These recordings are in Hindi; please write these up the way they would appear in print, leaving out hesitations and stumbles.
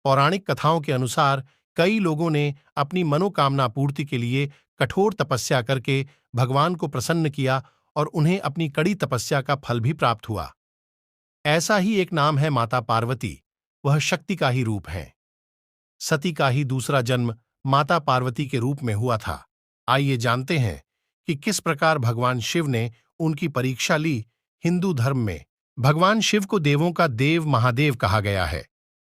पौराणिक कथाओं के अनुसार कई लोगों ने अपनी मनोकामना पूर्ति के लिए कठोर तपस्या करके भगवान को प्रसन्न किया और उन्हें अपनी कड़ी तपस्या का फल भी प्राप्त हुआ। ऐसा ही एक नाम है माता पार्वती, वह शक्ति का ही रूप है। सती का ही दूसरा जन्म माता पार्वती के रूप में हुआ था। आइए जानते हैं कि किस प्रकार भगवान शिव ने उनकी परीक्षा ली। हिंदू धर्म में भगवान शिव को देवों का देव महादेव कहा गया है।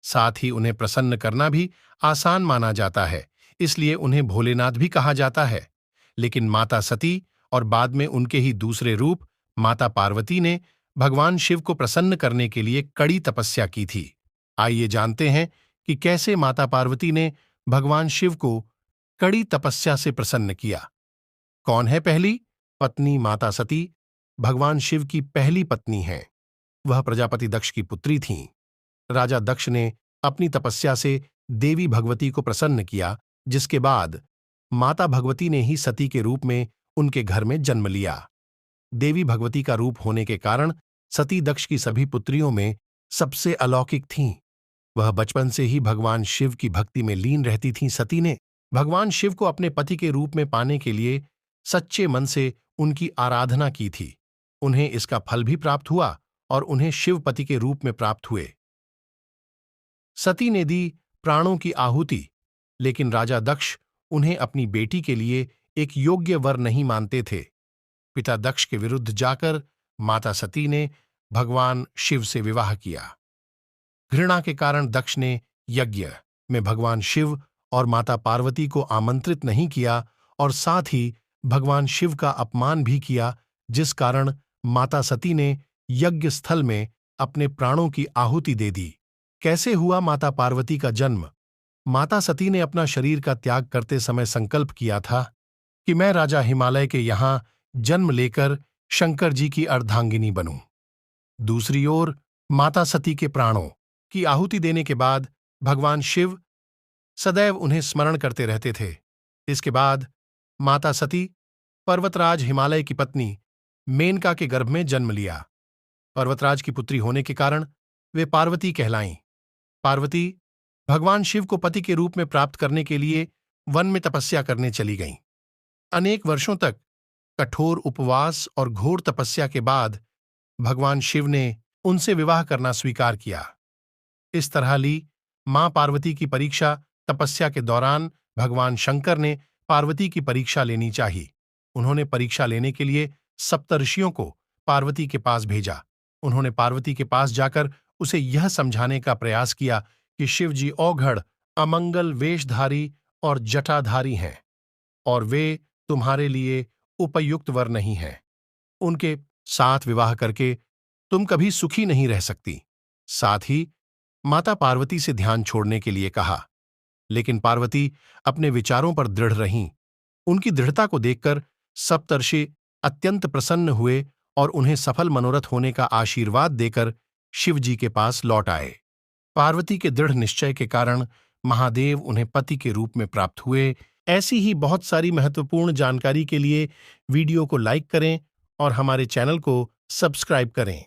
साथ ही उन्हें प्रसन्न करना भी आसान माना जाता है, इसलिए उन्हें भोलेनाथ भी कहा जाता है। लेकिन माता सती और बाद में उनके ही दूसरे रूप माता पार्वती ने भगवान शिव को प्रसन्न करने के लिए कड़ी तपस्या की थी। आइए जानते हैं कि कैसे माता पार्वती ने भगवान शिव को कड़ी तपस्या से प्रसन्न किया। कौन है पहली पत्नी? माता सती भगवान शिव की पहली पत्नी हैं। वह प्रजापति दक्ष की पुत्री थीं। राजा दक्ष ने अपनी तपस्या से देवी भगवती को प्रसन्न किया, जिसके बाद माता भगवती ने ही सती के रूप में उनके घर में जन्म लिया। देवी भगवती का रूप होने के कारण सती दक्ष की सभी पुत्रियों में सबसे अलौकिक थीं। वह बचपन से ही भगवान शिव की भक्ति में लीन रहती थीं। सती ने भगवान शिव को अपने पति के रूप में पाने के लिए सच्चे मन से उनकी आराधना की थी। उन्हें इसका फल भी प्राप्त हुआ और उन्हें शिव पति के रूप में प्राप्त हुए। सती ने दी प्राणों की आहुति, लेकिन राजा दक्ष उन्हें अपनी बेटी के लिए एक योग्य वर नहीं मानते थे। पिता दक्ष के विरुद्ध जाकर माता सती ने भगवान शिव से विवाह किया। घृणा के कारण दक्ष ने यज्ञ में भगवान शिव और माता पार्वती को आमंत्रित नहीं किया और साथ ही भगवान शिव का अपमान भी किया, जिस कारण माता सती ने यज्ञ स्थल में अपने प्राणों की आहुति दे दी। कैसे हुआ माता पार्वती का जन्म? माता सती ने अपना शरीर का त्याग करते समय संकल्प किया था कि मैं राजा हिमालय के यहां जन्म लेकर शंकर जी की अर्धांगिनी बनूं। दूसरी ओर माता सती के प्राणों की आहुति देने के बाद भगवान शिव सदैव उन्हें स्मरण करते रहते थे। इसके बाद माता सती पर्वतराज हिमालय की पत्नी मेनका के गर्भ में जन्म लिया। पर्वतराज की पुत्री होने के कारण वे पार्वती कहलाईं। पार्वती भगवान शिव को पति के रूप में प्राप्त करने के लिए वन में तपस्या करने चली गईं। अनेक वर्षों तक कठोर उपवास और घोर तपस्या के बाद भगवान शिव ने उनसे विवाह करना स्वीकार किया। इस तरह ली मां पार्वती की परीक्षा तपस्या के दौरान भगवान शंकर ने पार्वती की परीक्षा लेनी चाहिए। उन्होंने परीक्षा लेने के लिए सप्तर्षियों को पार्वती के पास भेजा। उन्होंने पार्वती के पास जाकर उसे यह समझाने का प्रयास किया कि शिव जी औघड़, अमंगल वेशधारी और जटाधारी हैं और वे तुम्हारे लिए उपयुक्त वर नहीं हैं। उनके साथ विवाह करके तुम कभी सुखी नहीं रह सकती। साथ ही माता पार्वती से ध्यान छोड़ने के लिए कहा, लेकिन पार्वती अपने विचारों पर दृढ़ रहीं। उनकी दृढ़ता को देखकर सप्तर्षि अत्यंत प्रसन्न हुए और उन्हें सफल मनोरथ होने का आशीर्वाद देकर शिव जी के पास लौट आए। पार्वती के दृढ़ निश्चय के कारण महादेव उन्हें पति के रूप में प्राप्त हुए। ऐसी ही बहुत सारी महत्वपूर्ण जानकारी के लिए वीडियो को लाइक करें और हमारे चैनल को सब्सक्राइब करें।